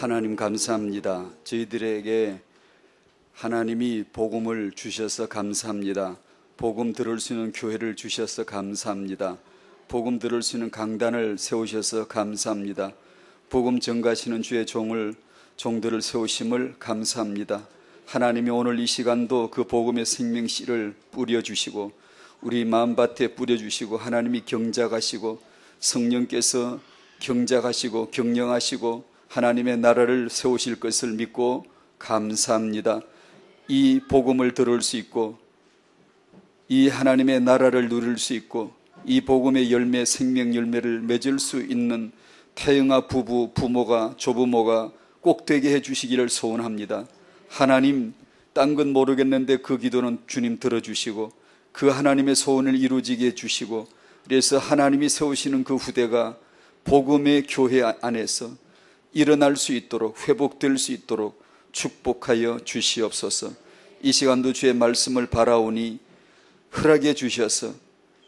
하나님 감사합니다. 저희들에게 하나님이 복음을 주셔서 감사합니다. 복음 들을 수 있는 교회를 주셔서 감사합니다. 복음 들을 수 있는 강단을 세우셔서 감사합니다. 복음 전가시는 주의 종들을 세우심을 감사합니다. 하나님이 오늘 이 시간도 그 복음의 생명씨를 뿌려주시고 우리 마음밭에 뿌려주시고 하나님이 경작하시고 성령께서 경작하시고 경영하시고 하나님의 나라를 세우실 것을 믿고 감사합니다. 이 복음을 들을 수 있고 이 하나님의 나라를 누릴 수 있고 이 복음의 열매, 생명 열매를 맺을 수 있는 태영아 부모가 조부모가 꼭 되게 해주시기를 소원합니다. 하나님, 딴 건 모르겠는데 그 기도는 주님 들어주시고 그 하나님의 소원을 이루어지게 해주시고 그래서 하나님이 세우시는 그 후대가 복음의 교회 안에서 일어날 수 있도록 회복될 수 있도록 축복하여 주시옵소서. 이 시간도 주의 말씀을 바라오니 허락해 주셔서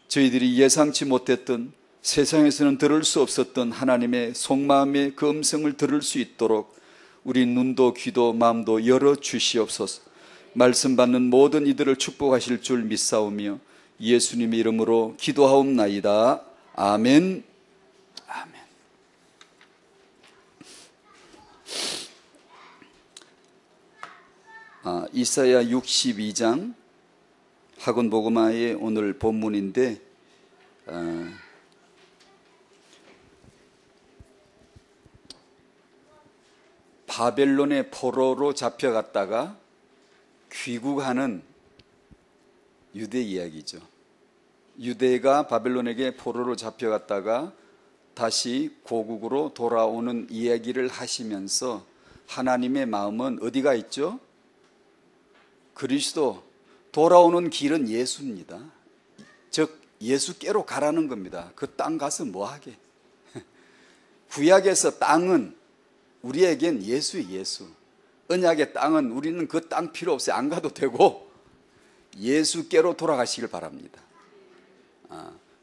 저희들이 예상치 못했던 세상에서는 들을 수 없었던 하나님의 속마음의 그 음성을 들을 수 있도록 우리 눈도 귀도 마음도 열어 주시옵소서. 말씀 받는 모든 이들을 축복하실 줄 믿사오며 예수님의 이름으로 기도하옵나이다. 아멘. 아멘. 이사야 62장 학원복음화의 오늘 본문인데 바벨론의 포로로 잡혀갔다가 귀국하는 유대 이야기죠. 유대가 바벨론에게 포로로 잡혀갔다가 다시 고국으로 돌아오는 이야기를 하시면서 하나님의 마음은 어디가 있죠? 그리스도, 돌아오는 길은 예수입니다. 즉 예수께로 가라는 겁니다. 그 땅 가서 뭐하게. 구약에서 땅은 우리에겐 예수예요. 예수. 언약의 땅은 우리는 그 땅 필요 없어요. 안 가도 되고 예수께로 돌아가시길 바랍니다.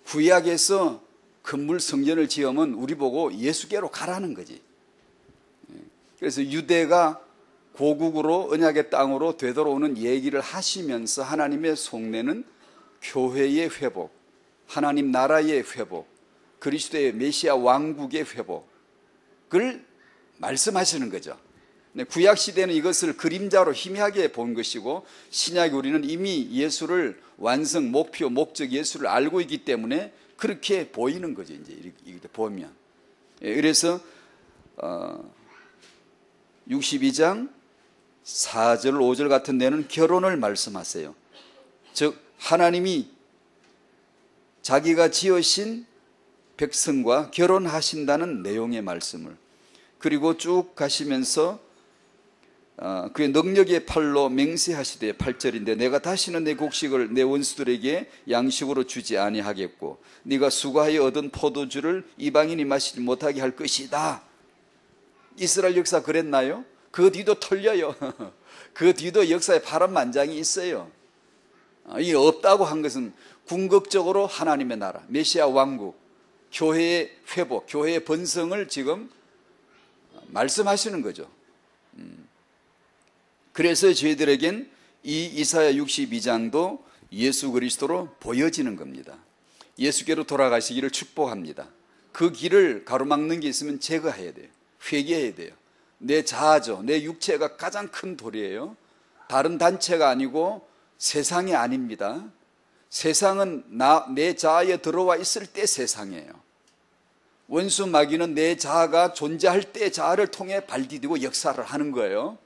구약에서 건물 성전을 지으면 우리 보고 예수께로 가라는 거지. 그래서 유대가 고국으로 언약의 땅으로 되돌아오는 얘기를 하시면서 하나님의 속내는 교회의 회복, 하나님 나라의 회복, 그리스도의 메시아 왕국의 회복을 말씀하시는 거죠. 구약 시대는 이것을 그림자로 희미하게 본 것이고 신약 우리는 이미 예수를 완성, 목표, 목적 예수를 알고 있기 때문에 그렇게 보이는 거죠. 이제 이렇게 보면. 그래서 62장 4절 5절 같은 데는 결혼을 말씀하세요. 즉 하나님이 자기가 지으신 백성과 결혼하신다는 내용의 말씀을, 그리고 쭉 가시면서 그의 능력의 팔로 맹세하시되 8절인데 내가 다시는 내 곡식을 내 원수들에게 양식으로 주지 아니하겠고 네가 수고하여 얻은 포도주를 이방인이 마시지 못하게 할 것이다. 이스라엘 역사 그랬나요? 그 뒤도 털려요. 그 뒤도 역사에 파란만장이 있어요. 이 없다고 한 것은 궁극적으로 하나님의 나라, 메시아 왕국, 교회의 회복, 교회의 번성을 지금 말씀하시는 거죠. 그래서 저희들에겐 이 이사야 62장도 예수 그리스도로 보여지는 겁니다. 예수께로 돌아가시기를 축복합니다. 그 길을 가로막는 게 있으면 제거해야 돼요. 회개해야 돼요. 내 자아죠. 내 육체가 가장 큰 돌이에요. 다른 단체가 아니고 세상이 아닙니다. 세상은 내 자아에 들어와 있을 때 세상이에요. 원수 마귀는 내 자아가 존재할 때 자아를 통해 발디디고 역사를 하는 거예요.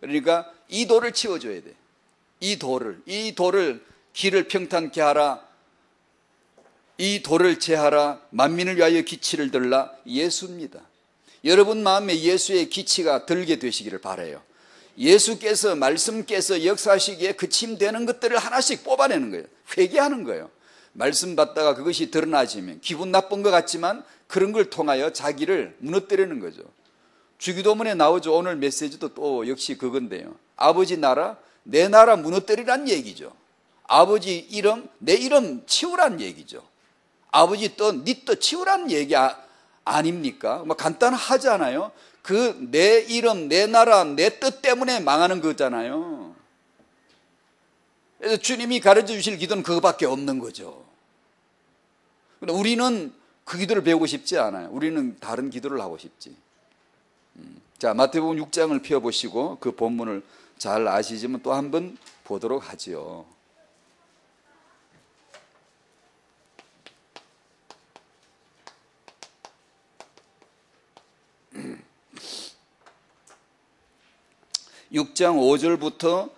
그러니까 이 돌을 치워줘야 돼. 이 돌을 길을 평탄케 하라. 이 돌을 제하라. 만민을 위하여 기치를 들라. 예수입니다. 여러분 마음에 예수의 기치가 들게 되시기를 바라요. 예수께서 말씀께서 역사하시기에 그침되는 것들을 하나씩 뽑아내는 거예요. 회개하는 거예요. 말씀 받다가 그것이 드러나지면 기분 나쁜 것 같지만 그런 걸 통하여 자기를 무너뜨리는 거죠. 주기도문에 나오죠. 오늘 메시지도 또 역시 그건데요. 아버지 나라, 내 나라 무너뜨리란 얘기죠. 아버지 이름, 내 이름 치우란 얘기죠. 아버지 뜻, 네 뜻 치우란 얘기 아닙니까? 뭐 간단하잖아요. 그 내 이름, 내 나라, 내 뜻 때문에 망하는 거잖아요. 그래서 주님이 가르쳐 주실 기도는 그거밖에 없는 거죠. 근데 우리는 그 기도를 배우고 싶지 않아요. 우리는 다른 기도를 하고 싶지. 자, 마태복음 6장을 펴보시고 그 본문을 잘 아시지만 또 한번 보도록 하지요. (6장) 5절부터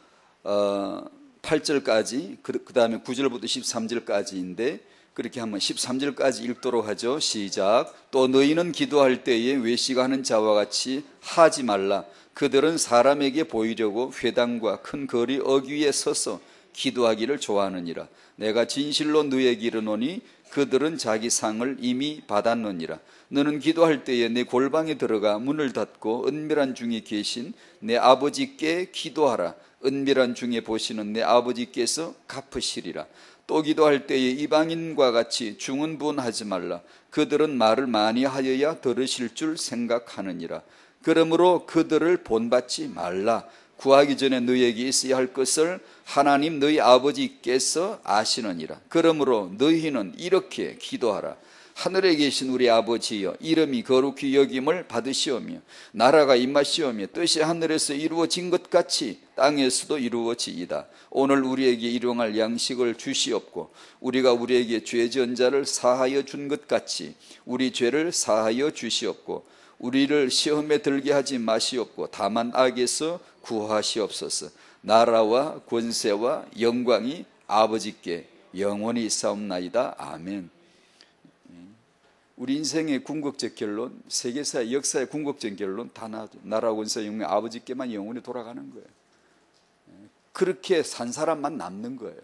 8절까지 그 다음에 9절부터 13절까지인데 그렇게 한번 13절까지 읽도록 하죠. 시작. 또 너희는 기도할 때에 외식하는 자와 같이 하지 말라. 그들은 사람에게 보이려고 회당과 큰 거리 어귀에 서서 기도하기를 좋아하느니라. 내가 진실로 너희에게 이르노니 그들은 자기 상을 이미 받았느니라. 너는 기도할 때에 내 골방에 들어가 문을 닫고 은밀한 중에 계신 내 아버지께 기도하라. 은밀한 중에 보시는 내 아버지께서 갚으시리라. 또 기도할 때에 이방인과 같이 중언부언하지 말라. 그들은 말을 많이 하여야 들으실 줄 생각하느니라. 그러므로 그들을 본받지 말라. 구하기 전에 너희에게 있어야 할 것을 하나님 너희 아버지께서 아시느니라. 그러므로 너희는 이렇게 기도하라. 하늘에 계신 우리 아버지여, 이름이 거룩히 여김을 받으시오며 나라가 임하시오며 뜻이 하늘에서 이루어진 것 같이 땅에서도 이루어지이다. 오늘 우리에게 일용할 양식을 주시옵고 우리가 우리에게 죄 지은 자를 사하여 준 것 같이 우리 죄를 사하여 주시옵고 우리를 시험에 들게 하지 마시옵고 다만 악에서 구하시옵소서. 나라와 권세와 영광이 아버지께 영원히 있사옵나이다. 아멘. 우리 인생의 궁극적 결론, 세계사의 역사의 궁극적 결론 다 나라, 권세, 영광 아버지께만 영원히 돌아가는 거예요. 그렇게 산 사람만 남는 거예요.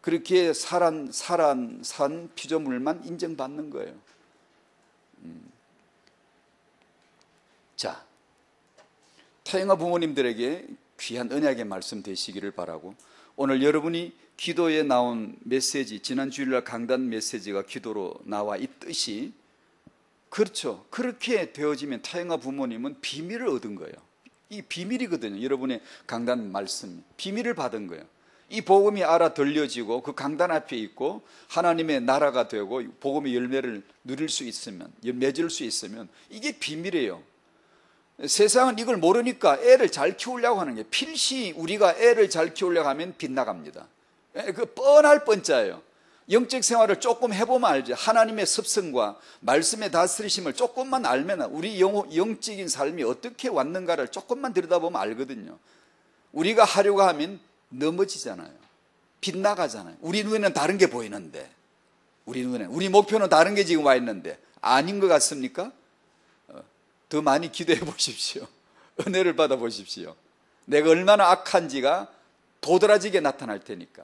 그렇게 산 피조물만 인정받는 거예요. 자, 태영아 부모님들에게 귀한 언약의 말씀 되시기를 바라고, 오늘 여러분이 기도에 나온 메시지, 지난 주일날 강단 메시지가 기도로 나와 있듯이, 그렇죠, 그렇게 되어지면 태영아 부모님은 비밀을 얻은 거예요. 이 비밀이거든요. 여러분의 강단 말씀, 비밀을 받은 거예요. 이 복음이 알아 들려지고 그 강단 앞에 있고 하나님의 나라가 되고 복음의 열매를 누릴 수 있으면, 맺을 수 있으면 이게 비밀이에요. 세상은 이걸 모르니까 애를 잘 키우려고 하는 게, 필시 우리가 애를 잘 키우려고 하면 빗나갑니다. 그 뻔할 뻔자예요. 영적 생활을 조금 해보면 알죠. 하나님의 습성과 말씀의 다스리심을 조금만 알면 우리 영적인 삶이 어떻게 왔는가를 조금만 들여다보면 알거든요. 우리가 하려고 하면 넘어지잖아요. 빗나가잖아요. 우리 눈에는 다른 게 보이는데, 우리 목표는 다른 게 지금 와 있는데 아닌 것 같습니까? 더 많이 기도해 보십시오. 은혜를 받아 보십시오. 내가 얼마나 악한지가 도드라지게 나타날 테니까.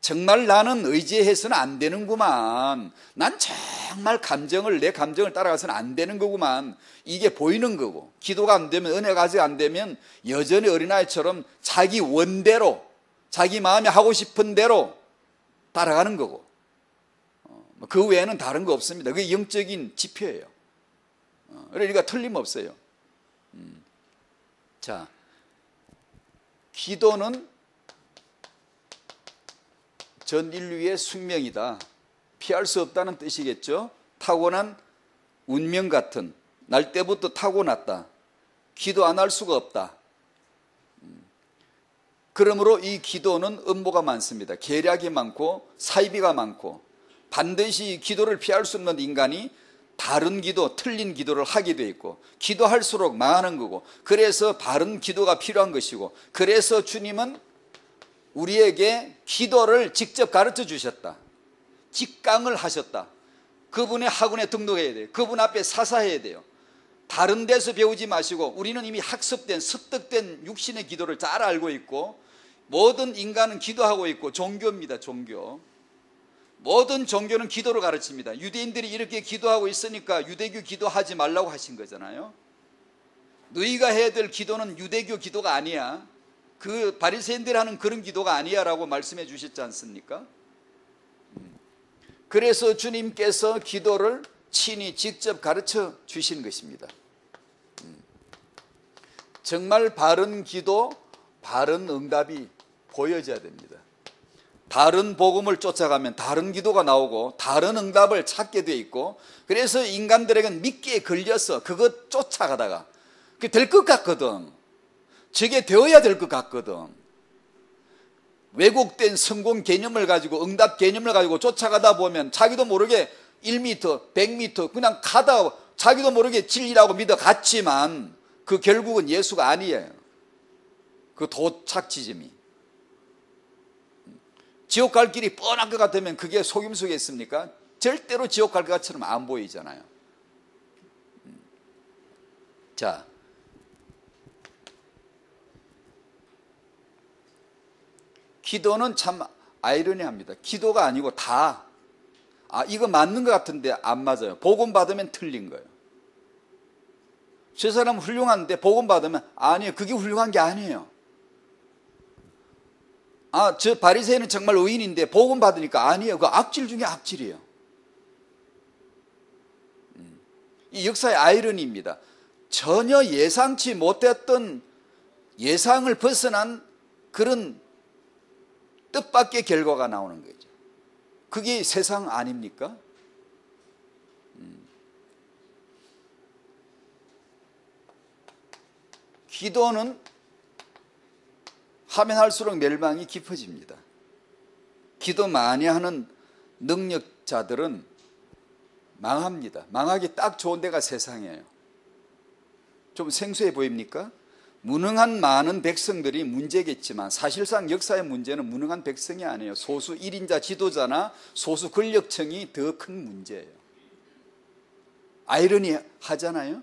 정말 나는 의지해서는 안 되는구만. 난 정말 내 감정을 따라가서는 안 되는 거구만. 이게 보이는 거고, 기도가 안 되면, 은혜가 아직 안 되면 여전히 어린아이처럼 자기 원대로, 자기 마음이 하고 싶은 대로 따라가는 거고, 그 외에는 다른 거 없습니다. 그게 영적인 지표예요. 그러니까 틀림없어요. 자, 기도는 전 인류의 숙명이다. 피할 수 없다는 뜻이겠죠. 타고난 운명 같은, 날 때부터 타고났다. 기도 안 할 수가 없다. 그러므로 이 기도는 음모가 많습니다. 계략이 많고 사이비가 많고, 반드시 기도를 피할 수 없는 인간이 다른 기도, 틀린 기도를 하게 돼 있고, 기도할수록 망하는 거고, 그래서 바른 기도가 필요한 것이고, 그래서 주님은 우리에게 기도를 직접 가르쳐 주셨다. 직강을 하셨다. 그분의 학원에 등록해야 돼요. 그분 앞에 사사해야 돼요. 다른 데서 배우지 마시고, 우리는 이미 학습된, 습득된 육신의 기도를 잘 알고 있고, 모든 인간은 기도하고 있고, 종교입니다. 종교. 모든 종교는 기도를 가르칩니다. 유대인들이 이렇게 기도하고 있으니까 유대교 기도하지 말라고 하신 거잖아요. 너희가 해야 될 기도는 유대교 기도가 아니야. 그 바리새인들이 하는 그런 기도가 아니야 라고 말씀해 주셨지 않습니까? 그래서 주님께서 기도를 친히 직접 가르쳐 주신 것입니다. 정말 바른 기도, 바른 응답이 보여져야 됩니다. 다른 복음을 쫓아가면 다른 기도가 나오고 다른 응답을 찾게 돼 있고, 그래서 인간들에게는 미끼에 걸려서 그것 쫓아가다가 그게 될 것 같거든. 저게 되어야 될 것 같거든. 왜곡된 성공 개념을 가지고, 응답 개념을 가지고 쫓아가다 보면 자기도 모르게 1m, 100m 그냥 가다 자기도 모르게 진리라고 믿어 갔지만 그 결국은 예수가 아니에요. 그 도착 지점이. 지옥 갈 길이 뻔한 것 같으면 그게 속임수겠습니까? 절대로 지옥 갈 것처럼 안 보이잖아요. 자, 기도는 참 아이러니합니다. 기도가 아니고 다, 이거 맞는 것 같은데 안 맞아요. 복음 받으면 틀린 거예요. 저 사람은 훌륭한데 복음 받으면 아니에요. 그게 훌륭한 게 아니에요. 저 바리새인은 정말 의인인데 복음 받으니까 아니에요. 그 악질 중에 악질이에요. 이 역사의 아이러니입니다. 전혀 예상치 못했던, 예상을 벗어난 그런 뜻밖의 결과가 나오는 거죠. 그게 세상 아닙니까? 기도는 하면 할수록 멸망이 깊어집니다. 기도 많이 하는 능력자들은 망합니다. 망하기 딱 좋은 데가 세상이에요. 좀 생소해 보입니까? 무능한 많은 백성들이 문제겠지만 사실상 역사의 문제는 무능한 백성이 아니에요. 소수 1인자 지도자나 소수 권력층이 더 큰 문제예요. 아이러니 하잖아요.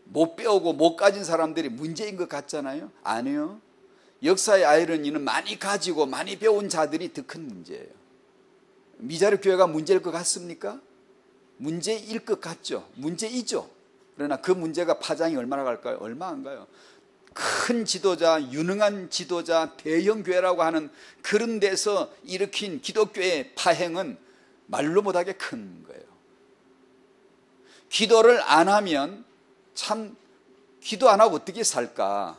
못 배우고 못 가진 사람들이 문제인 것 같잖아요. 아니요. 역사의 아이러니는 많이 가지고 많이 배운 자들이 더 큰 문제예요. 미자립 교회가 문제일 것 같습니까? 문제일 것 같죠. 문제이죠. 그러나 그 문제가 파장이 얼마나 갈까요? 얼마 안 가요. 큰 지도자, 유능한 지도자, 대형 교회라고 하는 그런 데서 일으킨 기독교의 파행은 말로 못하게 큰 거예요. 기도를 안 하면 참, 기도 안 하고 어떻게 살까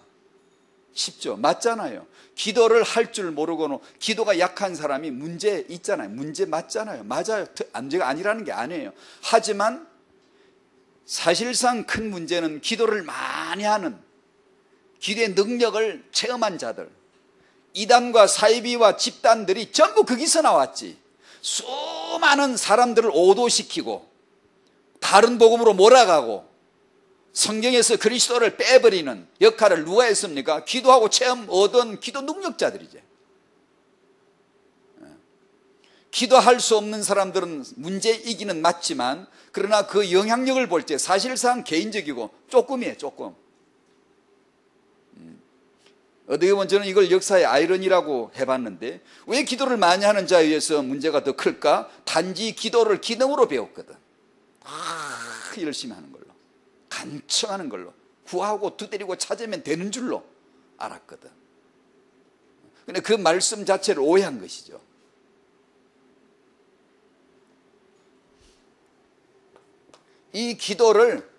싶죠. 맞잖아요. 기도를 할 줄 모르고는, 기도가 약한 사람이 문제 있잖아요. 문제 맞잖아요. 맞아요. 문제가 아니라는 게 아니에요. 하지만 사실상 큰 문제는 기도를 많이 하는, 기도의 능력을 체험한 자들, 이단과 사이비와 집단들이 전부 거기서 나왔지. 수많은 사람들을 오도시키고 다른 복음으로 몰아가고 성경에서 그리스도를 빼버리는 역할을 누가 했습니까? 기도하고 체험 얻은 기도 능력자들이죠. 기도할 수 없는 사람들은 문제이기는 맞지만, 그러나 그 영향력을 볼 때 사실상 개인적이고 조금이에요. 조금. 어떻게 보면 저는 이걸 역사의 아이러니라고 해봤는데, 왜 기도를 많이 하는 자에 의해서 문제가 더 클까? 단지 기도를 기능으로 배웠거든. 열심히 하는 걸로, 간청하는 걸로, 구하고 두드리고 찾으면 되는 줄로 알았거든. 근데 그 말씀 자체를 오해한 것이죠. 이 기도를,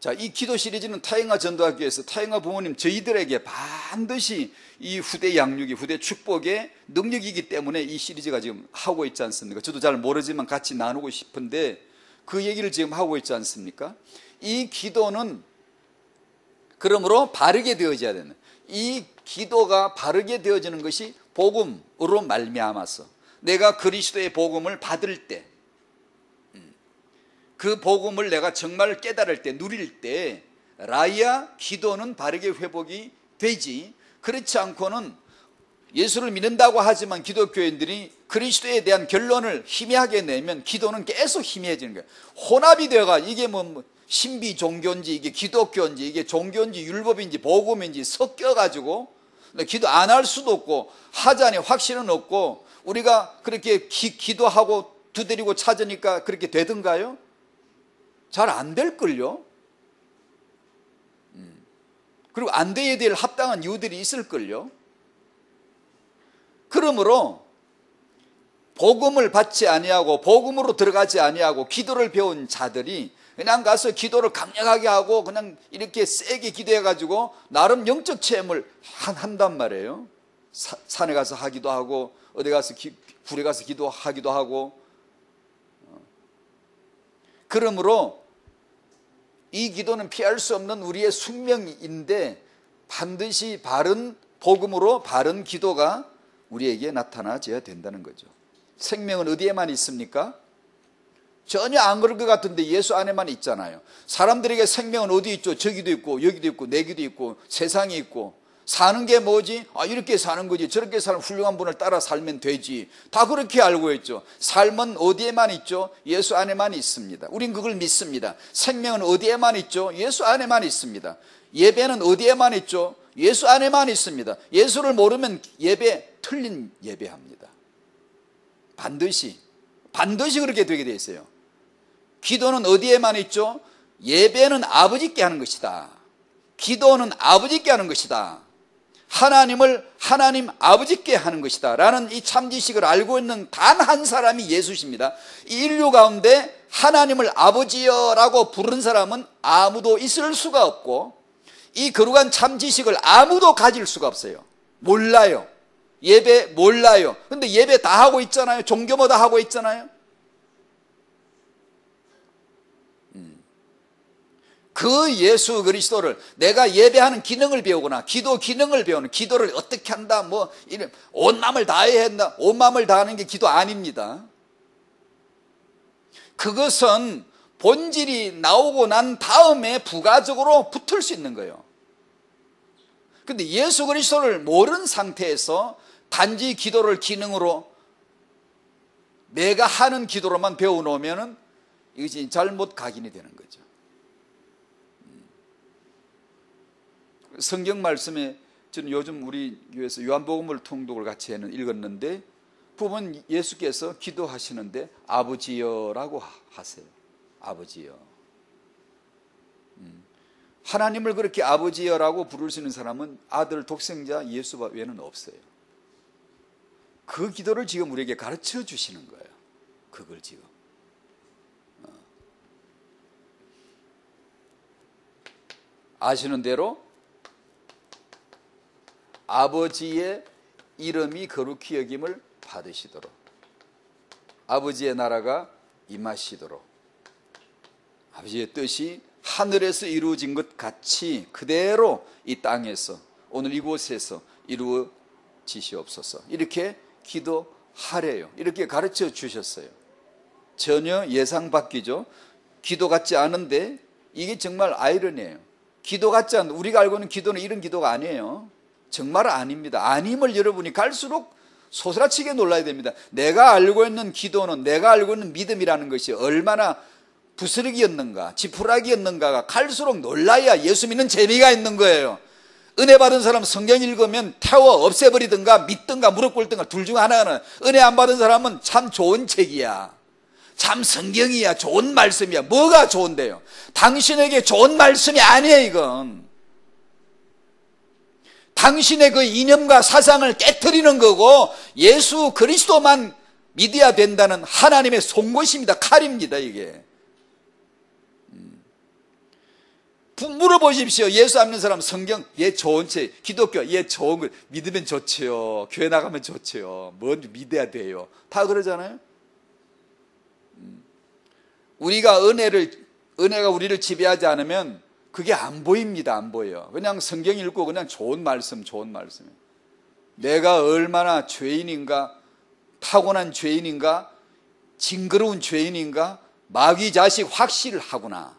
자, 이 기도 시리즈는 타영아 전도학교에서 타영아 부모님 저희들에게 반드시 이 후대 양육이, 후대 축복의 능력이기 때문에 이 시리즈가 지금 하고 있지 않습니까? 저도 잘 모르지만 같이 나누고 싶은데 그 얘기를 지금 하고 있지 않습니까? 이 기도는 그러므로 바르게 되어져야 되는, 이 기도가 바르게 되어지는 것이 복음으로 말미암아서 내가 그리스도의 복음을 받을 때, 그 복음을 내가 정말 깨달을 때, 누릴 때, 라야 기도는 바르게 회복이 되지. 그렇지 않고는 예수를 믿는다고 하지만 기독교인들이 그리스도에 대한 결론을 희미하게 내면 기도는 계속 희미해지는 거예요. 혼합이 되어가, 이게 뭐 신비 종교인지 이게 기독교인지 이게 종교인지 율법인지 복음인지 섞여가지고 기도 안 할 수도 없고 하자니 확신은 없고, 우리가 그렇게 기도하고 두드리고 찾으니까 그렇게 되던가요? 잘 안 될걸요. 그리고 안 돼야 될 합당한 이유들이 있을걸요. 그러므로 복음을 받지 아니하고 복음으로 들어가지 아니하고 기도를 배운 자들이 그냥 가서 기도를 강력하게 하고 그냥 이렇게 세게 기도해 가지고 나름 영적 체험을 한단 말이에요. 산에 가서 하기도 하고 어디 가서 굴에 가서 기도하기도 하고. 그러므로 이 기도는 피할 수 없는 우리의 숙명인데 반드시 바른 복음으로 바른 기도가 우리에게 나타나져야 된다는 거죠. 생명은 어디에만 있습니까? 전혀 안 그럴 것 같은데 예수 안에만 있잖아요. 사람들에게 생명은 어디 있죠? 저기도 있고 여기도 있고 내기도 있고 세상에 있고. 사는 게 뭐지? 이렇게 사는 거지. 저렇게 사는 훌륭한 분을 따라 살면 되지. 다 그렇게 알고 있죠. 삶은 어디에만 있죠? 예수 안에만 있습니다. 우린 그걸 믿습니다. 생명은 어디에만 있죠? 예수 안에만 있습니다. 예배는 어디에만 있죠? 예수 안에만 있습니다. 예수를 모르면 예배 틀린 예배합니다. 반드시 그렇게 되게 돼 있어요. 기도는 어디에만 있죠? 예배는 아버지께 하는 것이다. 기도는 아버지께 하는 것이다. 하나님을 하나님 아버지께 하는 것이다 라는 이 참지식을 알고 있는 단 한 사람이 예수십니다. 이 인류 가운데 하나님을 아버지여 라고 부르는 사람은 아무도 있을 수가 없고 이 거룩한 참지식을 아무도 가질 수가 없어요. 몰라요. 예배 몰라요. 근데 예배 다 하고 있잖아요. 종교마다 하고 있잖아요. 그 예수 그리스도를 내가 예배하는 기능을 배우거나 기도 기능을 배우는 기도를 어떻게 한다 뭐 이런 온 마음을 다해야 한다. 온 마음을 다하는 게 기도 아닙니다. 그것은 본질이 나오고 난 다음에 부가적으로 붙을 수 있는 거예요. 근데 예수 그리스도를 모르는 상태에서 단지 기도를 기능으로 내가 하는 기도로만 배워놓으면 이것이 잘못 각인이 되는 거죠. 성경 말씀에 저는 요즘 우리 교회에서 요한복음을 통독을 같이 읽었는데 부분 예수께서 기도하시는데 아버지여라고 하세요. 아버지여. 하나님을 그렇게 아버지여라고 부를 수 있는 사람은 아들 독생자 예수 외에는 없어요. 그 기도를 지금 우리에게 가르쳐 주시는 거예요. 그걸 지금. 아시는 대로 아버지의 이름이 거룩히 여김을 받으시도록 아버지의 나라가 임하시도록 아버지의 뜻이 하늘에서 이루어진 것 같이 그대로 이 땅에서 오늘 이곳에서 이루어지시옵소서. 이렇게 기도하래요. 이렇게 가르쳐 주셨어요. 전혀 예상 밖이죠. 기도 같지 않은데 이게 정말 아이러니예요. 기도 같지 않은 우리가 알고 있는 기도는 이런 기도가 아니에요. 정말 아닙니다. 아님을 여러분이 갈수록 소스라치게 놀라야 됩니다. 내가 알고 있는 기도는 내가 알고 있는 믿음이라는 것이 얼마나 부스러기였는가 지푸라기였는가가 갈수록 놀라야 예수 믿는 재미가 있는 거예요. 은혜 받은 사람 성경 읽으면 태워 없애버리든가 믿든가 무릎 꿇든가 둘 중 하나는 은혜 안 받은 사람은 참 좋은 책이야. 참 성경이야. 좋은 말씀이야. 뭐가 좋은데요? 당신에게 좋은 말씀이 아니에요. 이건 당신의 그 이념과 사상을 깨트리는 거고 예수 그리스도만 믿어야 된다는 하나님의 송곳입니다. 칼입니다. 이게 물어보십시오. 예수 안 믿는 사람 성경 얘 좋은 책 기독교 얘 좋은 거 믿으면 좋지요. 교회 나가면 좋지요. 뭔지 믿어야 돼요. 다 그러잖아요. 우리가 은혜가 우리를 지배하지 않으면 그게 안 보입니다. 안 보여요. 그냥 성경 읽고 그냥 좋은 말씀이에요. 내가 얼마나 죄인인가, 타고난 죄인인가, 징그러운 죄인인가, 마귀 자식 확실하구나.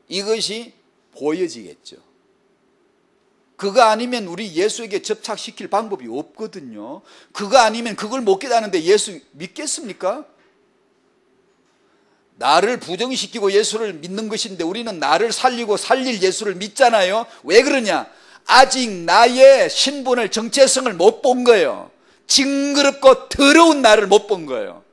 이것이 보여지겠죠. 그거 아니면 우리 예수에게 접착시킬 방법이 없거든요. 그거 아니면 그걸 못 깨닫는데 예수 믿겠습니까? 나를 부정시키고 예수를 믿는 것인데 우리는 나를 살리고 살릴 예수를 믿잖아요. 왜 그러냐? 아직 나의 신분을 정체성을 못 본 거예요. 징그럽고 더러운 나를 못 본 거예요.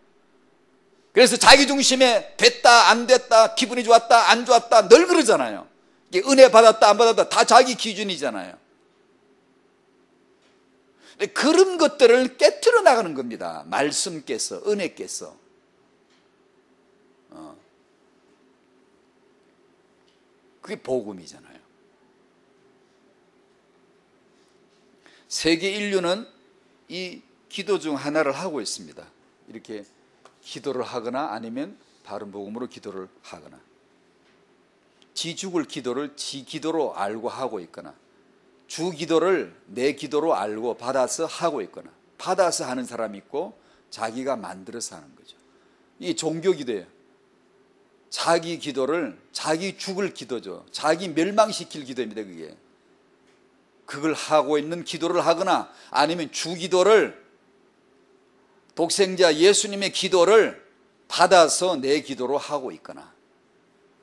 그래서 자기 중심에 됐다 안 됐다 기분이 좋았다 안 좋았다 늘 그러잖아요. 이게 은혜 받았다 안 받았다 다 자기 기준이잖아요. 그런 것들을 깨트려 나가는 겁니다. 말씀께서, 은혜께서. 그게 복음이잖아요. 세계 인류는 이 기도 중 하나를 하고 있습니다. 이렇게 기도를 하거나 아니면 바른 복음으로 기도를 하거나, 지 죽을 기도를 지 기도로 알고 하고 있거나, 주 기도를 내 기도로 알고 받아서 하고 있거나, 받아서 하는 사람이 있고 자기가 만들어서 하는 거죠. 이게 종교 기도예요. 자기 기도를 자기 죽을 기도죠. 자기 멸망시킬 기도입니다. 그걸 하고 있는 기도를 하거나 아니면 주 기도를, 독생자 예수님의 기도를 받아서 내 기도로 하고 있거나,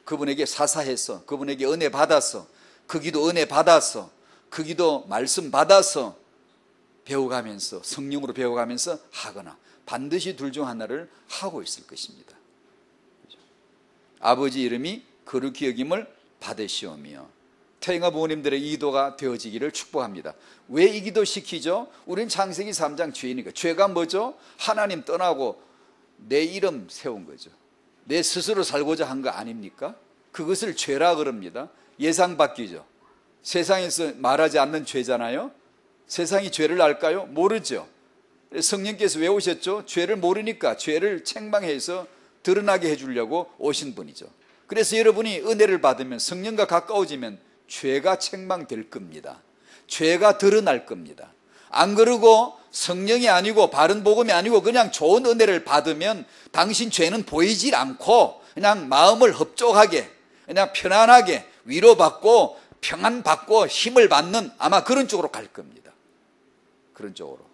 그분에게 사사해서, 그분에게 은혜 받아서, 그 기도 은혜 받아서, 그 기도 말씀 받아서 배워가면서, 성령으로 배워가면서 하거나, 반드시 둘 중 하나를 하고 있을 것입니다. 아버지 이름이 거룩히 여김을 받으시오며 태영아 부모님들의 이 기도가 되어지기를 축복합니다. 왜 이 기도 시키죠? 우린 창세기 3장 죄니까. 죄가 뭐죠? 하나님 떠나고 내 이름 세운 거죠. 내 스스로 살고자 한 거 아닙니까? 그것을 죄라 그럽니다. 예상 바뀌죠. 세상에서 말하지 않는 죄잖아요. 세상이 죄를 알까요? 모르죠. 성령께서 왜 오셨죠? 죄를 모르니까 죄를 책망해서 드러나게 해주려고 오신 분이죠. 그래서 여러분이 은혜를 받으면, 성령과 가까워지면 죄가 책망될 겁니다. 죄가 드러날 겁니다. 안 그러고 성령이 아니고 바른 복음이 아니고 그냥 좋은 은혜를 받으면 당신 죄는 보이질 않고 그냥 마음을 흡족하게, 그냥 편안하게 위로받고 평안받고 힘을 받는, 아마 그런 쪽으로 갈 겁니다. 그런 쪽으로.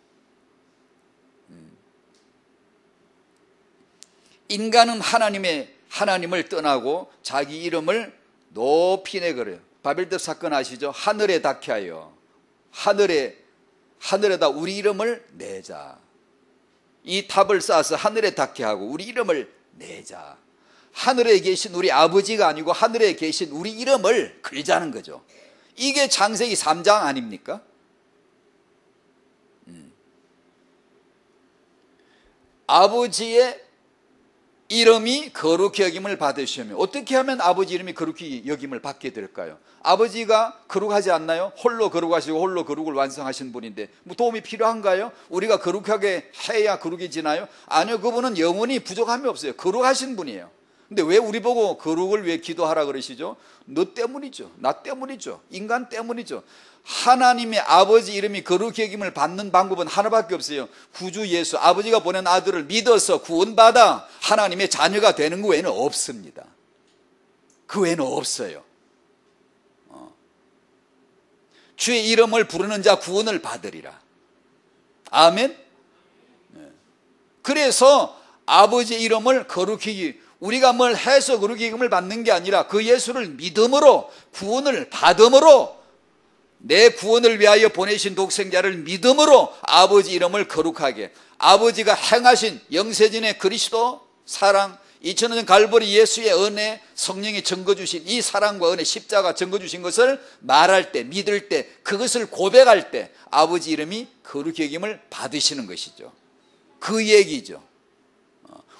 인간은 하나님을 떠나고 자기 이름을 높이 내걸어요. 바벨탑 사건 아시죠? 하늘에 닿게 하여 하늘에다 우리 이름을 내자. 이 탑을 쌓아서 하늘에 닿게 하고 우리 이름을 내자. 하늘에 계신 우리 아버지가 아니고 하늘에 계신 우리 이름을 걸자는 거죠. 이게 창세기 3장 아닙니까? 아버지의 이름이 거룩히 여김을 받으시면, 어떻게 하면 아버지 이름이 거룩히 여김을 받게 될까요? 아버지가 거룩하지 않나요? 홀로 거룩하시고 홀로 거룩을 완성하신 분인데 뭐 도움이 필요한가요? 우리가 거룩하게 해야 거룩해지나요? 아니요, 그분은 영원히 부족함이 없어요. 거룩하신 분이에요. 근데 왜 우리 보고 거룩을 왜 기도하라 그러시죠? 너 때문이죠. 나 때문이죠. 인간 때문이죠. 하나님의 아버지 이름이 거룩히 여김을 받는 방법은 하나밖에 없어요. 구주 예수, 아버지가 보낸 아들을 믿어서 구원받아 하나님의 자녀가 되는 것 외에는 없습니다. 그 외에는 없어요. 주의 이름을 부르는 자 구원을 받으리라. 아멘. 그래서 아버지의 이름을 거룩히, 우리가 뭘 해서 거룩히 여김을 받는 게 아니라 그 예수를 믿음으로, 구원을 받음으로, 내 구원을 위하여 보내신 독생자를 믿음으로 아버지 이름을 거룩하게, 아버지가 행하신 영세전의 그리스도 사랑, 2000년 갈보리 예수의 은혜, 성령이 증거주신 이 사랑과 은혜, 십자가 증거주신 것을 말할 때, 믿을 때, 그것을 고백할 때 아버지 이름이 거룩히 여김을 받으시는 것이죠. 그 얘기죠.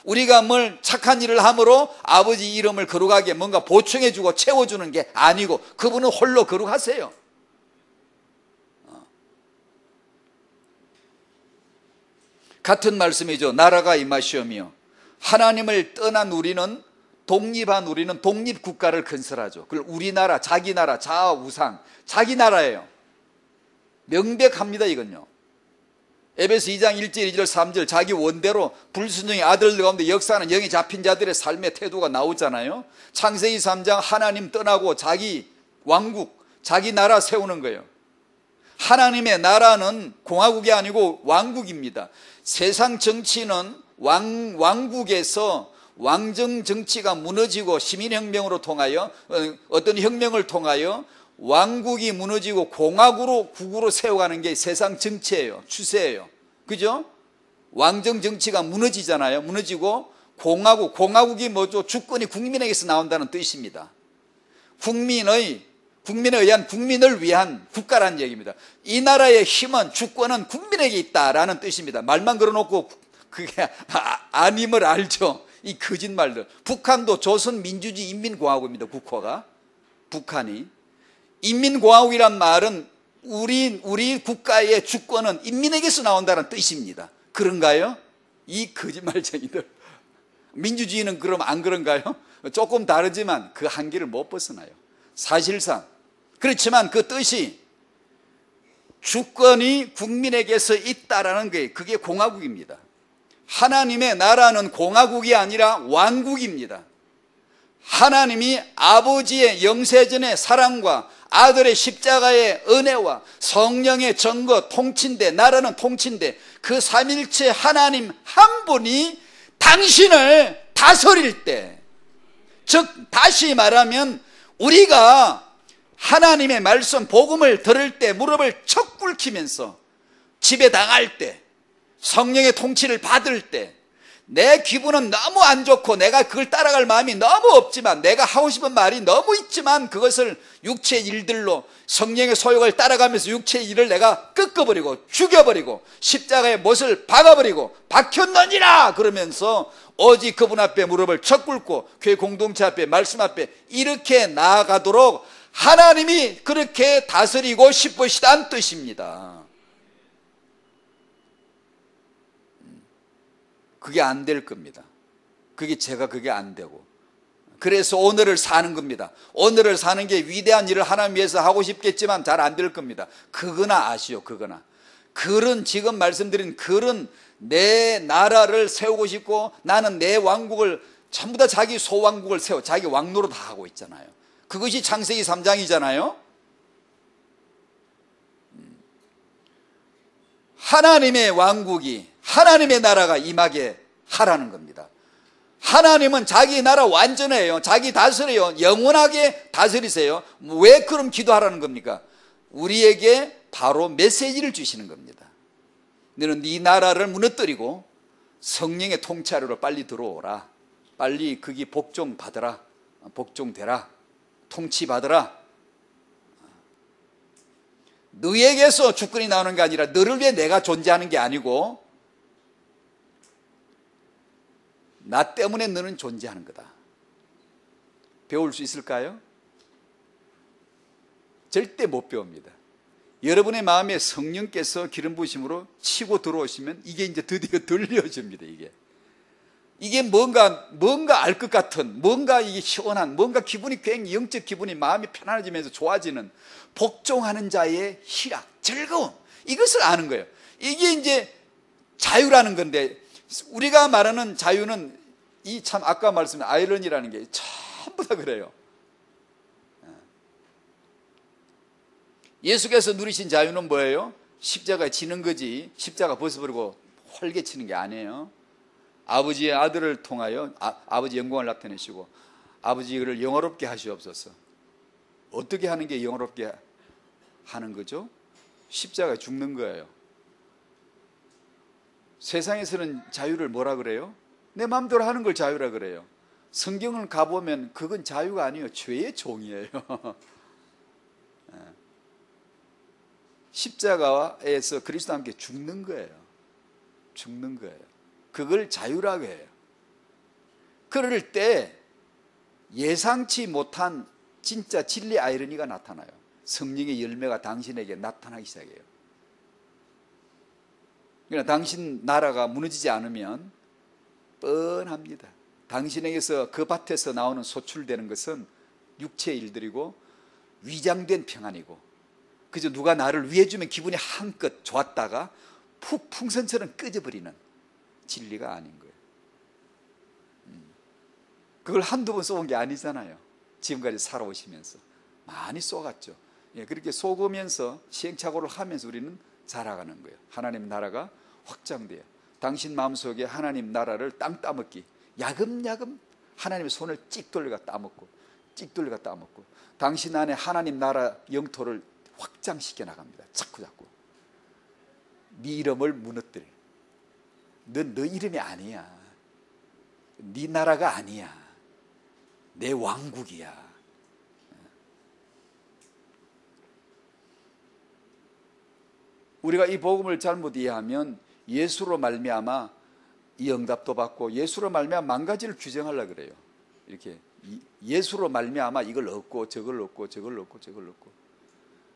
우리가 뭘 착한 일을 함으로 아버지 이름을 거룩하게 뭔가 보충해주고 채워주는 게 아니고 그분은 홀로 거룩하세요. 같은 말씀이죠. 나라가 임하시오며, 하나님을 떠난 우리는, 독립한 우리는 독립국가를 건설하죠. 그걸 우리나라, 자기 나라, 자아우상, 자기 나라예요. 명백합니다. 이건요. 에베소 2장 1절 2절 3절 자기 원대로 불순종의 아들들 가운데 역사하는 영이 잡힌 자들의 삶의 태도가 나오잖아요. 창세기 3장 하나님 떠나고 자기 왕국, 자기 나라 세우는 거예요. 하나님의 나라는 공화국이 아니고 왕국입니다. 세상 정치는 왕국에서 왕정 정치가 무너지고 시민혁명으로 통하여, 어떤 혁명을 통하여 왕국이 무너지고 공화국으로 세워가는 게 세상 정치예요. 추세예요. 그죠? 왕정 정치가 무너지잖아요. 무너지고 공화국이 뭐죠? 주권이 국민에게서 나온다는 뜻입니다. 국민의 국민에 의한 국민을 위한 국가라는 얘기입니다. 이 나라의 힘은 주권은 국민에게 있다라는 뜻입니다. 말만 걸어놓고 그게 아님을 알죠. 이 거짓말들. 북한도 조선민주주의 인민공화국입니다. 국호가. 북한이. 인민공화국이란 말은 우리 국가의 주권은 인민에게서 나온다는 뜻입니다. 그런가요? 이 거짓말쟁이들. 민주주의는 그럼 안 그런가요? 조금 다르지만 그 한계를 못 벗어나요. 사실상. 그렇지만 그 뜻이 주권이 국민에게서 있다라는 게 그게 공화국입니다. 하나님의 나라는 공화국이 아니라 왕국입니다. 하나님이 아버지의 영세전의 사랑과 아들의 십자가의 은혜와 성령의 전거 통치인데, 나라는 통치인데, 그 삼일체 하나님 한 분이 당신을 다스릴 때, 즉 다시 말하면 우리가 하나님의 말씀 복음을 들을 때 무릎을 척 꿇히면서 지배당할 때, 성령의 통치를 받을 때, 내 기분은 너무 안 좋고 내가 그걸 따라갈 마음이 너무 없지만, 내가 하고 싶은 말이 너무 있지만 그것을 육체의 일들로 성령의 소욕을 따라가면서 육체의 일을 내가 꺾어버리고 죽여버리고 십자가에 못을 박아버리고 박혔느니라 그러면서 오직 그분 앞에 무릎을 척 꿇고 교회 공동체 앞에 말씀 앞에 이렇게 나아가도록 하나님이 그렇게 다스리고 싶으시다는 뜻입니다. 그게 안 될 겁니다. 그게 안 되고. 그래서 오늘을 사는 겁니다. 오늘을 사는 게 위대한 일을 하나님 위해서 하고 싶겠지만 잘 안 될 겁니다. 그거나 아시오, 그거나. 그런 지금 말씀드린 그런 내 나라를 세우고 싶고 나는 내 왕국을 전부 다 자기 소왕국을 세워 자기 왕노로 다 하고 있잖아요. 그것이 창세기 3장이잖아요. 하나님의 왕국이, 하나님의 나라가 임하게 하라는 겁니다. 하나님은 자기 나라 완전해요. 자기 다스려요. 영원하게 다스리세요. 왜 그럼 기도하라는 겁니까? 우리에게 바로 메시지를 주시는 겁니다. 너는 네 나라를 무너뜨리고 성령의 통치 아래로 빨리 들어오라. 빨리 거기 복종받으라. 복종되라. 통치받으라. 너에게서 주권이 나오는 게 아니라 너를 위해 내가 존재하는 게 아니고 나 때문에 너는 존재하는 거다. 배울 수 있을까요? 절대 못 배웁니다. 여러분의 마음에 성령께서 기름 부으심으로 치고 들어오시면 이게 이제 드디어 들려집니다. 이게 뭔가 알 것 같은, 뭔가 이게 시원한, 뭔가 기분이 굉장히 영적 기분이 마음이 편안해지면서 좋아지는 복종하는 자의 희락, 즐거움, 이것을 아는 거예요. 이게 이제 자유라는 건데, 우리가 말하는 자유는 이 참 아까 말씀드린 아이러니라는 게 전부 다 그래요. 예수께서 누리신 자유는 뭐예요? 십자가에 지는 거지. 십자가 벗어버리고 활개치는 게 아니에요. 아버지의 아들을 통하여 아버지 영광을 나타내시고 아버지를 영화롭게 하시옵소서. 어떻게 하는 게 영화롭게 하는 거죠? 십자가에 죽는 거예요. 세상에서는 자유를 뭐라 그래요? 내 마음대로 하는 걸 자유라 그래요. 성경을 가보면 그건 자유가 아니에요. 죄의 종이에요. 십자가에서 그리스도와 함께 죽는 거예요. 죽는 거예요. 그걸 자유라고 해요. 그럴 때 예상치 못한 진짜 진리 아이러니가 나타나요. 성령의 열매가 당신에게 나타나기 시작해요. 그러나 당신 나라가 무너지지 않으면 뻔합니다. 당신에게서 그 밭에서 나오는 소출되는 것은 육체의 일들이고 위장된 평안이고 그저 누가 나를 위해주면 기분이 한껏 좋았다가 푹 풍선처럼 꺼져버리는 진리가 아닌 거예요. 그걸 한두 번 쏘은 게 아니잖아요. 지금까지 살아오시면서 많이 쏘갔죠. 그렇게 쏘으면서 시행착오를 하면서 우리는 자라가는 거예요. 하나님 나라가 확장돼요. 당신 마음속에 하나님 나라를 땅 따먹기, 야금야금 하나님의 손을 찍 돌려가 따먹고 찍 돌려가 따먹고 당신 안에 하나님 나라 영토를 확장시켜 나갑니다. 자꾸 네 이름을 무너뜨려. 너 이름이 아니야. 네 나라가 아니야. 내 왕국이야. 우리가 이 복음을 잘못 이해하면 예수로 말미암아 이 응답도 받고 예수로 말미암아 만 가지를 규정하려고 그래요. 이렇게 예수로 말미암아 이걸 얻고 저걸 얻고 저걸 얻고 저걸 얻고.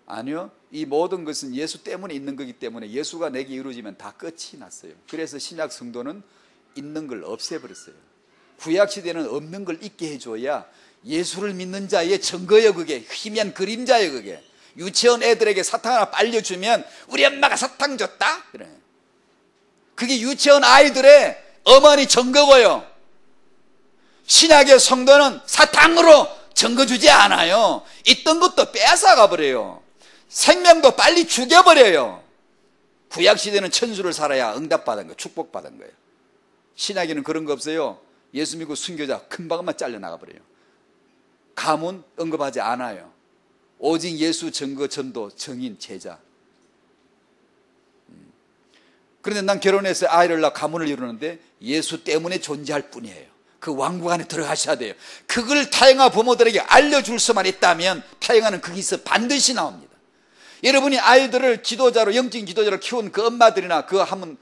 아니요. 이 모든 것은 예수 때문에 있는 거기 때문에 예수가 내게 이루어지면 다 끝이 났어요. 그래서 신약 성도는 있는 걸 없애버렸어요. 구약 시대는 없는 걸 있게 해줘야 예수를 믿는 자의 증거예요. 그게 희미한 그림자예요. 그게 유치원 애들에게 사탕 하나 빨려주면 우리 엄마가 사탕 줬다? 그래. 그게 유치원 아이들의 어머니 증거고요. 신약의 성도는 사탕으로 증거 주지 않아요. 있던 것도 빼앗아가 버려요. 생명도 빨리 죽여버려요. 구약시대는 천수를 살아야 응답받은 거예요. 축복받은 거예요. 신약에는 그런 거 없어요. 예수 믿고 순교자 금방만 잘려나가 버려요. 가문 언급하지 않아요. 오직 예수 증거 전도 증인 제자. 그런데 난 결혼해서 아이를 낳아 가문을 이루는데 예수 때문에 존재할 뿐이에요. 그 왕국 안에 들어가셔야 돼요. 그걸 타영아 부모들에게 알려줄 수만 있다면 타영아는 거기서 반드시 나옵니다. 여러분이 아이들을 지도자로 영적인 지도자로 키운 그 엄마들이나 그 한번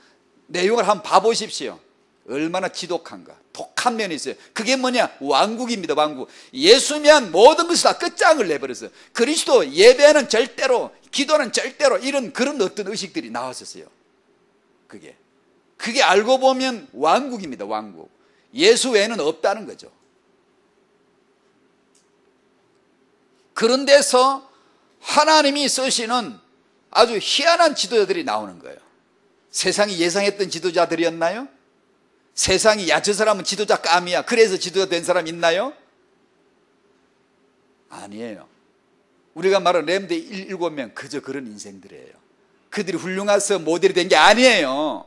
내용을 한번 봐보십시오. 얼마나 지독한가. 독한 면이 있어요. 그게 뭐냐? 왕국입니다. 왕국. 예수면 모든 것을 다 끝장을 내버렸어요. 그리스도 예배는 절대로, 기도는 절대로, 이런 그런 어떤 의식들이 나왔었어요. 그게 알고 보면 왕국입니다. 왕국. 예수 외에는 없다는 거죠. 그런 데서 하나님이 쓰시는 아주 희한한 지도자들이 나오는 거예요. 세상이 예상했던 지도자들이었나요? 세상이 야 저 사람은 지도자 감이야 그래서 지도자 된 사람 있나요? 아니에요. 우리가 말하는 렘드 7명 그저 그런 인생들이에요. 그들이 훌륭해서 모델이 된 게 아니에요.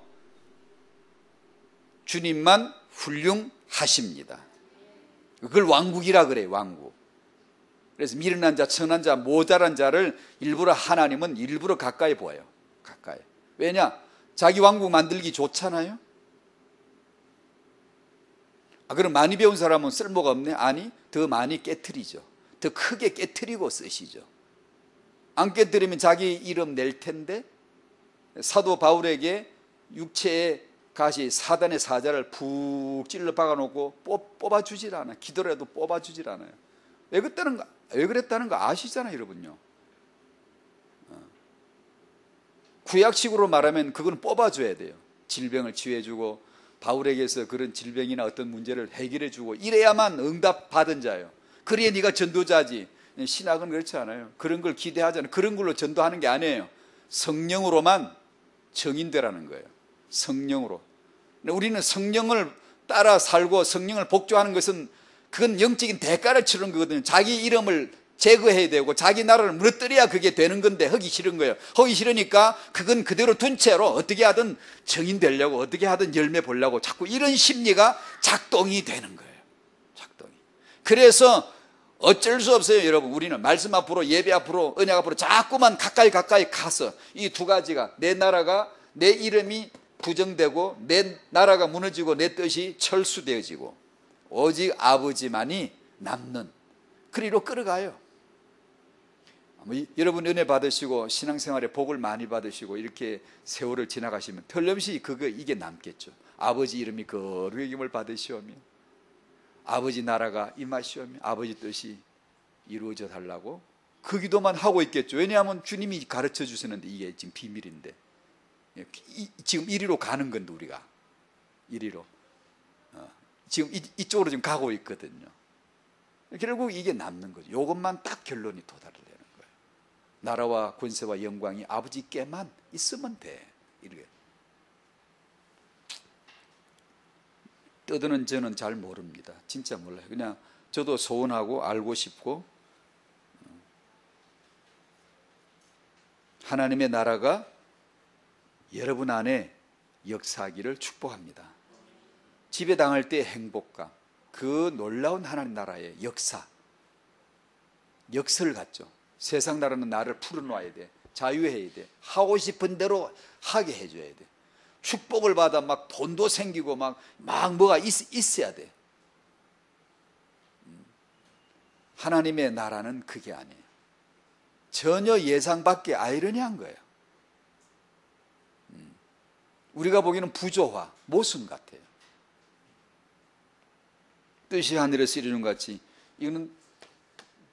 주님만 훌륭하십니다. 그걸 왕국이라 그래요. 왕국. 그래서 미련한 자, 천한 자, 모자란 자를 일부러 하나님은 일부러 가까이 보아요. 가까이. 왜냐? 자기 왕국 만들기 좋잖아요. 그럼 많이 배운 사람은 쓸모가 없네? 아니, 더 많이 깨트리죠. 더 크게 깨트리고 쓰시죠. 안 깨트리면 자기 이름 낼 텐데 사도 바울에게 육체의 가시 사단의 사자를 푹 찔러 박아놓고 뽑아주질 않아요. 기도라도 뽑아주질 않아요. 왜 그랬다는 거 아시잖아요, 여러분요. 구약식으로 말하면 그건 뽑아줘야 돼요. 질병을 치유해주고 바울에게서 그런 질병이나 어떤 문제를 해결해주고 이래야만 응답받은 자예요. 그래야 네가 전도자지. 신학은 그렇지 않아요. 그런 걸 기대하잖아요. 그런 걸로 전도하는 게 아니에요. 성령으로만 정인되라는 거예요. 성령으로. 우리는 성령을 따라 살고 성령을 복종하는 것은 그건 영적인 대가를 치르는 거거든요. 자기 이름을 제거해야 되고 자기 나라를 무너뜨려야 그게 되는 건데 하기 싫은 거예요. 하기 싫으니까 그건 그대로 둔 채로 어떻게 하든 정인 되려고 어떻게 하든 열매 보려고 자꾸 이런 심리가 작동이 되는 거예요. 작동이. 그래서 어쩔 수 없어요, 여러분. 우리는 말씀 앞으로, 예배 앞으로, 은혜 앞으로 자꾸만 가까이 가서 이 두 가지가 내 나라가, 내 이름이 부정되고 내 나라가 무너지고 내 뜻이 철수되어지고 오직 아버지만이 남는 그리로 끌어가요. 여러분 은혜 받으시고 신앙생활에 복을 많이 받으시고 이렇게 세월을 지나가시면 틀림없이 이게 남겠죠. 아버지 이름이 거룩히 여김을 받으시오며 아버지 나라가 임하시오며 아버지 뜻이 이루어져 달라고 그 기도만 하고 있겠죠. 왜냐하면 주님이 가르쳐 주시는데 이게 지금 비밀인데 지금 이리로 가는 건데 우리가 이리로 지금 이쪽으로 지금 가고 있거든요. 결국 이게 남는 거죠. 이것만 딱 결론이 도달을 되는 거예요. 나라와 권세와 영광이 아버지께만 있으면 돼. 이렇게 떠드는 저는 잘 모릅니다. 진짜 몰라요. 그냥 저도 소원하고 알고 싶고 하나님의 나라가 여러분 안에 역사하기를 축복합니다. 지배당할 때 행복감, 그 놀라운 하나님 나라의 역사를 갖죠. 세상 나라는 나를 풀어놓아야 돼. 자유해야 돼. 하고 싶은 대로 하게 해줘야 돼. 축복을 받아 막 돈도 생기고 막 뭐가 있어야 돼. 하나님의 나라는 그게 아니에요. 전혀 예상 밖의 아이러니한 거예요. 우리가 보기에는 부조화, 모순 같아요. 뜻이 하늘에서 이루는 것 같이 이거는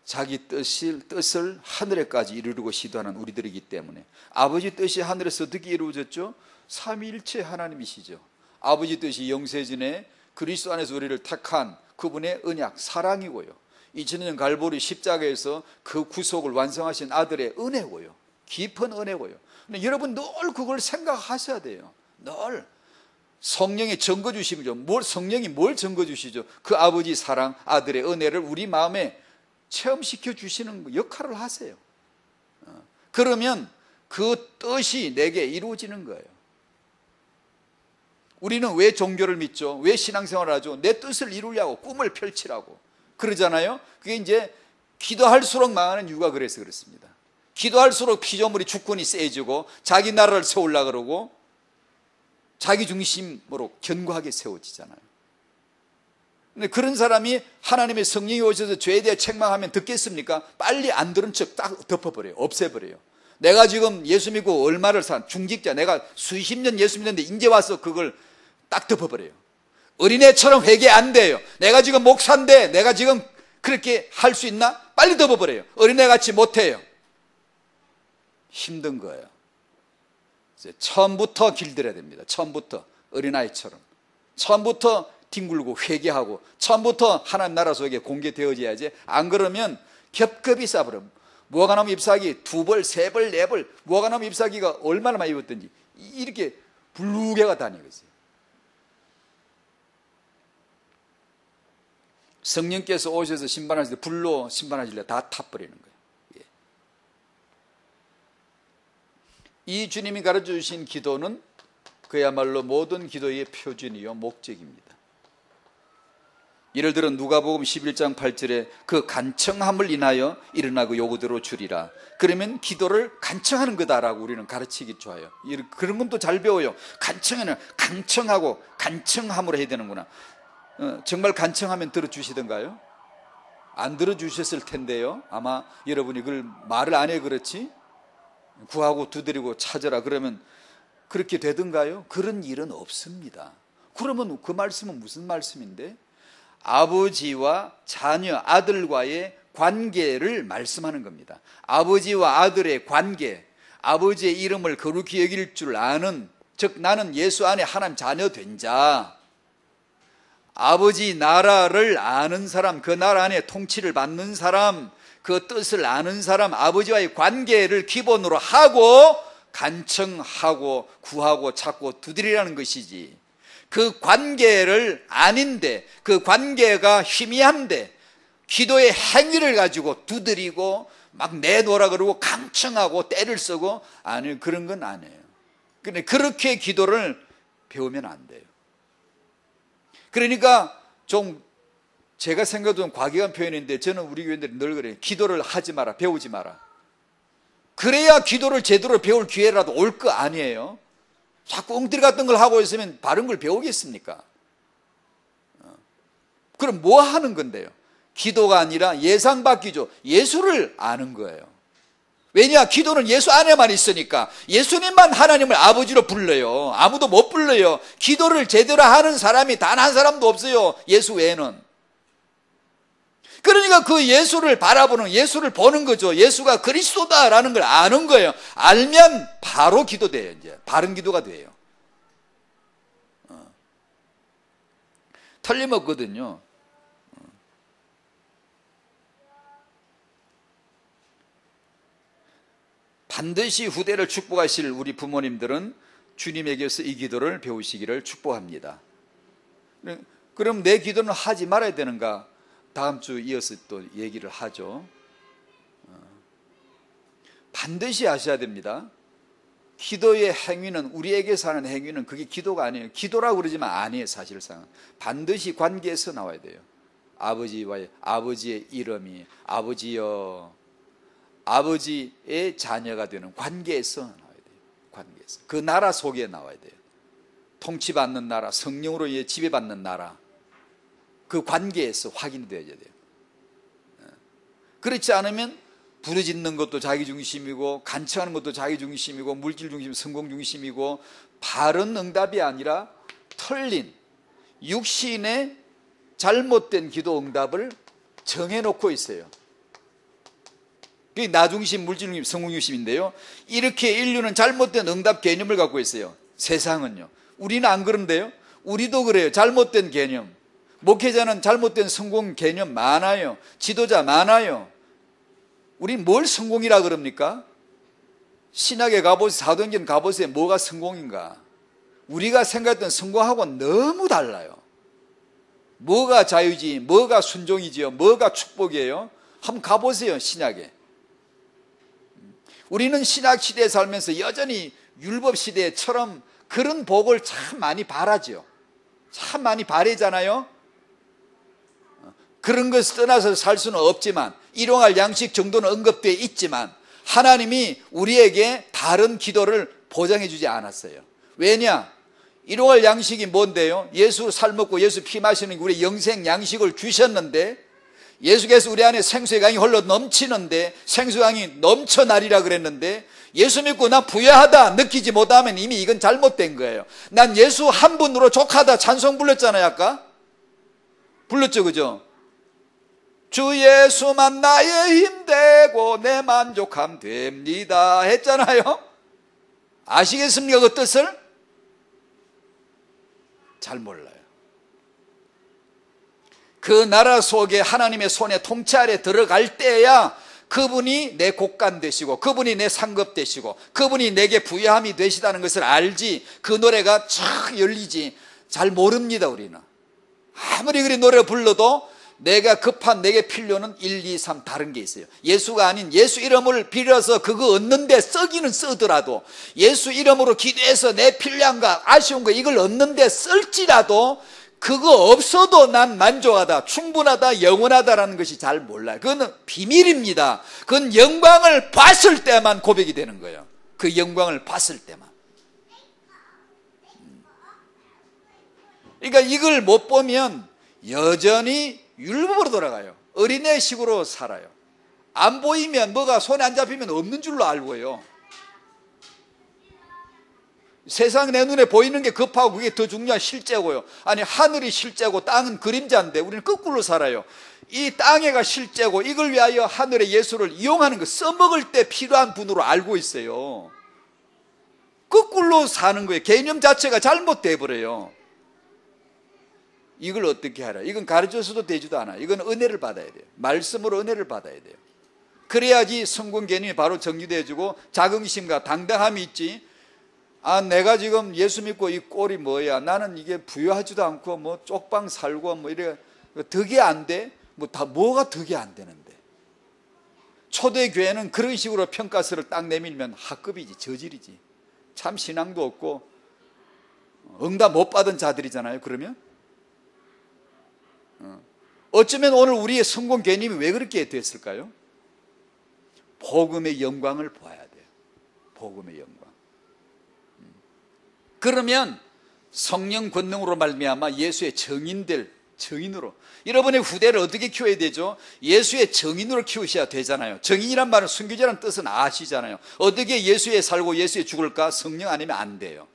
자기 뜻을 하늘에까지 이루려고 시도하는 우리들이기 때문에, 아버지 뜻이 하늘에서 어떻게 이루어졌죠? 삼위일체 하나님이시죠. 아버지 뜻이 영세전에 그리스도 안에서 우리를 택한 그분의 언약, 사랑이고요, 2000년 갈보리 십자가에서 그 구속을 완성하신 아들의 은혜고요, 깊은 은혜고요. 근데 여러분 늘 그걸 생각하셔야 돼요. 늘 성령의 증거 주심이죠. 성령이 뭘 증거 주시죠? 그 아버지 사랑, 아들의 은혜를 우리 마음에 체험시켜 주시는 역할을 하세요. 그러면 그 뜻이 내게 이루어지는 거예요. 우리는 왜 종교를 믿죠? 왜 신앙생활을 하죠? 내 뜻을 이루려고, 꿈을 펼치라고 그러잖아요. 그게 이제 기도할수록 망하는 이유가 그래서 그렇습니다. 기도할수록 피조물이 주권이 세지고 자기 나라를 세우려고 그러고 자기 중심으로 견고하게 세워지잖아요. 근데 그런 사람이 하나님의 성령이 오셔서 죄에 대해 책망하면 듣겠습니까? 빨리 안 들은 척 딱 덮어버려요. 없애버려요. 내가 지금 예수 믿고 얼마를 산 중직자, 내가 수십 년 예수 믿는데 이제 와서 그걸 딱 덮어버려요. 어린애처럼 회개 안 돼요. 내가 지금 목사인데 내가 지금 그렇게 할 수 있나? 빨리 덮어버려요. 어린애같이 못해요. 힘든 거예요. 처음부터 길들여야 됩니다. 처음부터 어린아이처럼 처음부터 뒹굴고 회개하고 처음부터 하나님 나라 속에 공개되어져야지. 안 그러면 겹겹이 싸버려. 무화과나무 잎사귀 2벌, 3벌, 4벌, 무화과나무 잎사귀가 얼마나 많이 입었든지 이렇게 불루개가 다니고 있어요. 성령께서 오셔서 심판하실 때 불로 심판하실 때 다 타버리는 거예요. 이 주님이 가르쳐 주신 기도는 그야말로 모든 기도의 표준이요 목적입니다. 예를 들어 누가복음 11장 8절에 그 간청함을 인하여 일어나고 요구대로 주리라. 그러면 기도를 간청하는 거다라고 우리는 가르치기 좋아요. 그런 건 또 잘 배워요. 간청에는 간청하고 간청함으로 해야 되는구나. 정말 간청하면 들어주시던가요? 안 들어주셨을 텐데요. 아마 여러분이 그걸 말을 안 해 그렇지. 구하고 두드리고 찾으라 그러면 그렇게 되던가요? 그런 일은 없습니다. 그러면 그 말씀은 무슨 말씀인데? 아버지와 자녀, 아들과의 관계를 말씀하는 겁니다. 아버지와 아들의 관계, 아버지의 이름을 거룩히 여길 줄 아는, 즉 나는 예수 안에 하나님 자녀 된 자, 아버지 나라를 아는 사람, 그 나라 안에 통치를 받는 사람, 그 뜻을 아는 사람, 아버지와의 관계를 기본으로 하고 간청하고 구하고 찾고 두드리라는 것이지, 그 관계를 아닌데, 그 관계가 희미한데 기도의 행위를 가지고 두드리고 막 내놓으라 그러고 강청하고 때를 쓰고, 아니 그런 건 아니에요. 근데 그렇게 기도를 배우면 안 돼요. 그러니까 좀 제가 생각해도 과격한 표현인데 저는 우리 교인들이 늘 그래요. 기도를 하지 마라, 배우지 마라. 그래야 기도를 제대로 배울 기회라도 올 거 아니에요. 자꾸 엉터리 같은 걸 하고 있으면 바른 걸 배우겠습니까? 그럼 뭐 하는 건데요? 기도가 아니라 예상받기죠. 예수를 아는 거예요. 왜냐? 기도는 예수 안에만 있으니까. 예수님만 하나님을 아버지로 불러요. 아무도 못 불러요. 기도를 제대로 하는 사람이 단 한 사람도 없어요. 예수 외에는. 그러니까 그 예수를 바라보는, 예수를 보는 거죠. 예수가 그리스도다라는 걸 아는 거예요. 알면 바로 기도돼요. 이제 바른 기도가 돼요. 틀림없거든요. 반드시 후대를 축복하실 우리 부모님들은 주님에게서 이 기도를 배우시기를 축복합니다. 그럼 내 기도는 하지 말아야 되는가? 다음 주 이어서 또 얘기를 하죠. 반드시 하셔야 됩니다. 기도의 행위는, 우리에게서 하는 행위는 그게 기도가 아니에요. 기도라고 그러지만 아니에요. 사실상 반드시 관계에서 나와야 돼요. 아버지의 이름이 아버지여, 아버지의 자녀가 되는 관계에서 나와야 돼요. 관계에서, 그 나라 속에 나와야 돼요. 통치받는 나라, 성령으로 지배받는 나라, 그 관계에서 확인되어야 돼요. 그렇지 않으면 부르짖는 것도 자기 중심이고 간청하는 것도 자기 중심이고 물질 중심, 성공 중심이고 바른 응답이 아니라 틀린 육신의 잘못된 기도 응답을 정해놓고 있어요. 그게 나 중심, 물질 중심, 성공 중심인데요. 이렇게 인류는 잘못된 응답 개념을 갖고 있어요. 세상은요. 우리는 안 그런데요. 우리도 그래요. 잘못된 개념. 목회자는 잘못된 성공 개념 많아요. 지도자 많아요. 우린 뭘 성공이라 그럽니까? 신학에 가보세요. 사도행전 가보세요. 뭐가 성공인가? 우리가 생각했던 성공하고는 너무 달라요. 뭐가 자유지? 뭐가 순종이지요? 뭐가 축복이에요? 한번 가보세요. 신약에. 우리는 신약 시대에 살면서 여전히 율법 시대처럼 그런 복을 참 많이 바라죠. 참 많이 바라잖아요. 그런 것을 떠나서 살 수는 없지만 일용할 양식 정도는 언급되어 있지만 하나님이 우리에게 다른 기도를 보장해 주지 않았어요. 왜냐? 일용할 양식이 뭔데요? 예수 살 먹고 예수 피 마시는 우리 영생 양식을 주셨는데 예수께서 우리 안에 생수의 강이 흘러 넘치는데 생수의 강이 넘쳐나리라 그랬는데 예수 믿고 나 부유하다 느끼지 못하면 이미 이건 잘못된 거예요. 난 예수 한 분으로 족하다 찬송 불렀잖아요. 아까 불렀죠, 그죠? 주 예수만 나의 힘되고 내 만족함 됩니다 했잖아요. 아시겠습니까? 그 뜻을? 잘 몰라요. 그 나라 속에 하나님의 손에 통치 아래 들어갈 때야 그분이 내 곡간 되시고 그분이 내 상급 되시고 그분이 내게 부유함이 되시다는 것을 알지 그 노래가 쫙 열리지 잘 모릅니다. 우리는 아무리 그리 노래 불러도 내가 급한 내게 필요는 1, 2, 3 다른 게 있어요. 예수가 아닌 예수 이름을 빌어서 그거 얻는데 쓰기는 쓰더라도 예수 이름으로 기도해서 내 필요한 거 아쉬운 거 이걸 얻는데 쓸지라도 그거 없어도 난 만족하다, 충분하다, 영원하다라는 것이 잘 몰라요. 그건 비밀입니다. 그건 영광을 봤을 때만 고백이 되는 거예요. 그 영광을 봤을 때만. 그러니까 이걸 못 보면 여전히 율법으로 돌아가요. 어린애식으로 살아요. 안 보이면 뭐가 손에 안 잡히면 없는 줄로 알고요. 세상 내 눈에 보이는 게 급하고 그게 더 중요한 실제고요. 아니 하늘이 실제고 땅은 그림자인데 우리는 거꾸로 살아요. 이 땅에가 실제고 이걸 위하여 하늘의 예수를 이용하는 거 써먹을 때 필요한 분으로 알고 있어요. 거꾸로 사는 거예요. 개념 자체가 잘못돼 버려요. 이걸 어떻게 하라? 이건 가르쳐서도 되지도 않아요. 이건 은혜를 받아야 돼요. 말씀으로 은혜를 받아야 돼요. 그래야지 성공 개념이 바로 정리되어지고 자긍심과 당당함이 있지. 아, 내가 지금 예수 믿고 이 꼴이 뭐야? 나는 이게 부유하지도 않고 뭐 쪽방 살고 뭐 이래 덕이 안 돼? 뭐 다 뭐가 덕이 안 되는데? 초대 교회는 그런 식으로 평가서를 딱 내밀면 학급이지, 저질이지. 참 신앙도 없고 응답 못 받은 자들이잖아요. 그러면 어쩌면 오늘 우리의 성공 개념이 왜 그렇게 됐을까요? 복음의 영광을 보아야 돼요. 복음의 영광. 그러면 성령 권능으로 말미암아 예수의 정인으로 여러분의 후대를 어떻게 키워야 되죠? 예수의 정인으로 키우셔야 되잖아요. 정인이란 말은 순교자라는 뜻은 아시잖아요. 어떻게 예수에 살고 예수에 죽을까? 성령 아니면 안 돼요.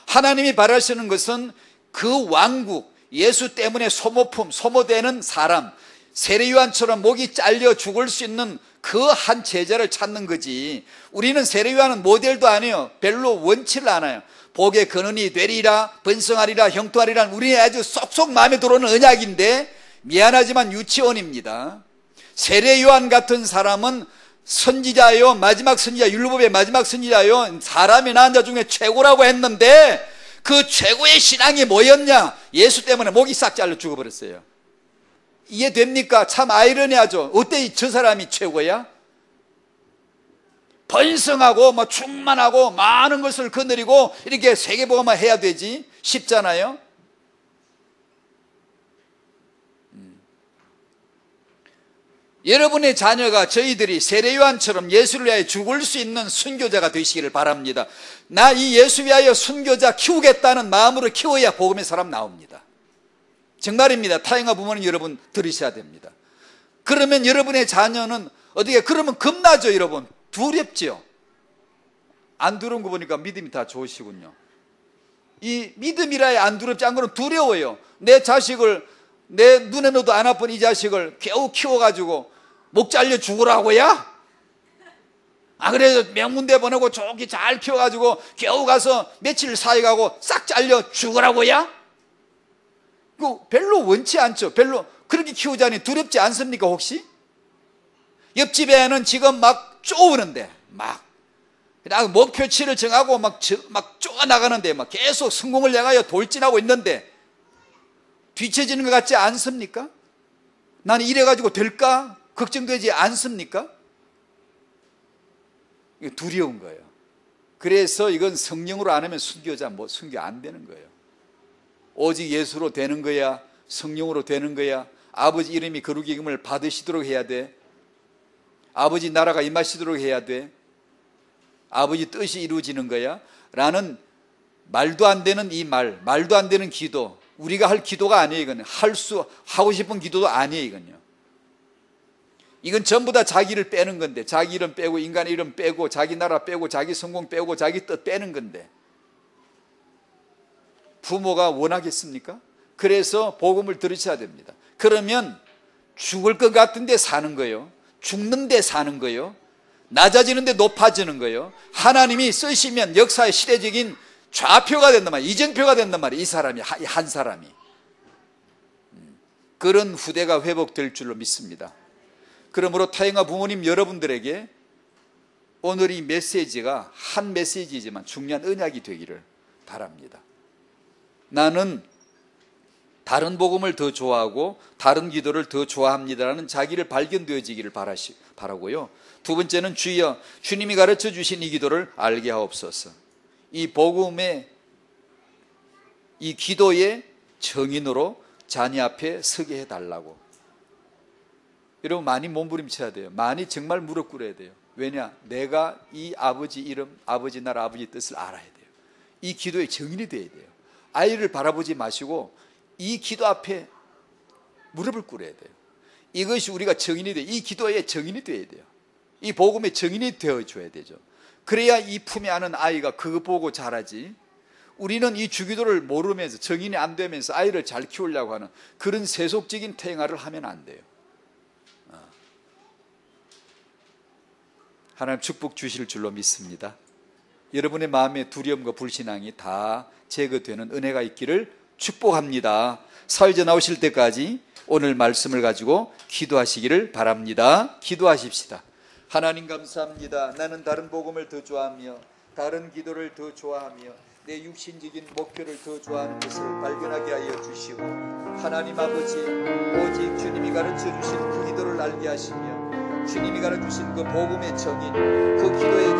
하나님이 바라시는 것은 그 왕국, 예수 때문에 소모되는 사람, 세례요한처럼 목이 잘려 죽을 수 있는 그 한 제자를 찾는 거지. 우리는 세례요한은 모델도 아니에요. 별로 원치를 않아요. 복의 근원이 되리라, 번성하리라, 형통하리라. 우리의 아주 쏙쏙 마음에 들어오는 언약인데 미안하지만 유치원입니다. 세례요한 같은 사람은 선지자요, 마지막 선지자, 율법의 마지막 선지자요, 사람이 낳은 자 중에 최고라고 했는데 그 최고의 신앙이 뭐였냐? 예수 때문에 목이 싹 잘려 죽어버렸어요. 이해됩니까? 참 아이러니하죠. 어때 저 사람이 최고야? 번성하고 뭐 충만하고 많은 것을 거느리고 이렇게 세계복음화 해야 되지 쉽잖아요. 여러분의 자녀가 저희들이 세례요한처럼 예수를 위하여 죽을 수 있는 순교자가 되시기를 바랍니다. 나 이 예수 위하여 순교자 키우겠다는 마음으로 키워야 복음의 사람 나옵니다. 정말입니다. 타영아 부모님 여러분 들으셔야 됩니다. 그러면 여러분의 자녀는 어떻게 그러면 겁나죠, 여러분? 두렵죠. 안 두려운 거 보니까 믿음이 다 좋으시군요. 이 믿음이라야 안 두렵지, 안 그러면 두려워요. 내 자식을, 내 눈에 넣어도 안 아픈 이 자식을 겨우 키워가지고 목 잘려 죽으라고야? 아, 그래서 명문대 보내고 좋게 잘 키워가지고 겨우 가서 며칠 사역하고 싹 잘려 죽으라고야? 그 별로 원치 않죠. 별로 그렇게 키우자니 두렵지 않습니까, 혹시? 옆집에는 지금 막 쪼우는데, 막 그냥 목표치를 정하고 막 쪼아 나가는데, 막 계속 성공을 향하여 돌진하고 있는데 뒤처지는 것 같지 않습니까? 나는 이래가지고 될까? 걱정되지 않습니까? 이거 두려운 거예요. 그래서 이건 성령으로 안 하면 순교 안 되는 거예요. 오직 예수로 되는 거야, 성령으로 되는 거야, 아버지 이름이 거룩히 여김을 받으시도록 해야 돼, 아버지 나라가 임하시도록 해야 돼, 아버지 뜻이 이루어지는 거야 라는 말도 안 되는 이 말도 안 되는 기도, 우리가 할 기도가 아니에요. 이건 하고 싶은 기도도 아니에요. 이건 전부 다 자기를 빼는 건데, 자기 이름 빼고 인간의 이름 빼고 자기 나라 빼고 자기 성공 빼고 자기 뜻 빼는 건데 부모가 원하겠습니까? 그래서 복음을 들으셔야 됩니다. 그러면 죽을 것 같은데 사는 거예요. 죽는데 사는 거예요. 낮아지는데 높아지는 거예요. 하나님이 쓰시면 역사의 시대적인 좌표가 된단 말이에요. 이정표가 된단 말이에요. 이 사람이, 한 사람이. 그런 후대가 회복될 줄로 믿습니다. 그러므로 타영아 부모님 여러분들에게 오늘 이 메시지가 한 메시지지만 중요한 언약이 되기를 바랍니다. 나는 다른 복음을 더 좋아하고 다른 기도를 더 좋아합니다라는 자기를 발견되어지기를 바라고요. 두 번째는 주여 주님이 가르쳐 주신 이 기도를 알게 하옵소서. 이 복음의 이 기도의 정인으로 자녀 앞에 서게 해달라고. 여러분 많이 몸부림쳐야 돼요. 많이 정말 무릎 꿇어야 돼요. 왜냐? 내가 이 아버지 이름, 아버지 나라, 아버지 뜻을 알아야 돼요. 이 기도의 정인이 돼야 돼요. 아이를 바라보지 마시고 이 기도 앞에 무릎을 꿇어야 돼요. 이것이 우리가 정인이 돼요. 이 기도의 정인이 돼야 돼요. 이 복음의 정인이 되어줘야 되죠. 그래야 이 품에 안은 아이가 그거 보고 자라지. 우리는 이 주기도를 모르면서 정인이 안 되면서 아이를 잘 키우려고 하는 그런 세속적인 태행화를 하면 안 돼요. 하나님 축복 주실 줄로 믿습니다. 여러분의 마음의 두려움과 불신앙이 다 제거되는 은혜가 있기를 축복합니다. 사회자 나오실 때까지 오늘 말씀을 가지고 기도하시기를 바랍니다. 기도하십시다. 하나님 감사합니다. 나는 다른 복음을 더 좋아하며 다른 기도를 더 좋아하며 내 육신적인 목표를 더 좋아하는 것을 발견하게 하여 주시고, 하나님 아버지 오직 주님이 가르쳐 주신 그 기도를 알게 하시며 주님이 가르쳐 주신 그 복음의 정인, 그 기도의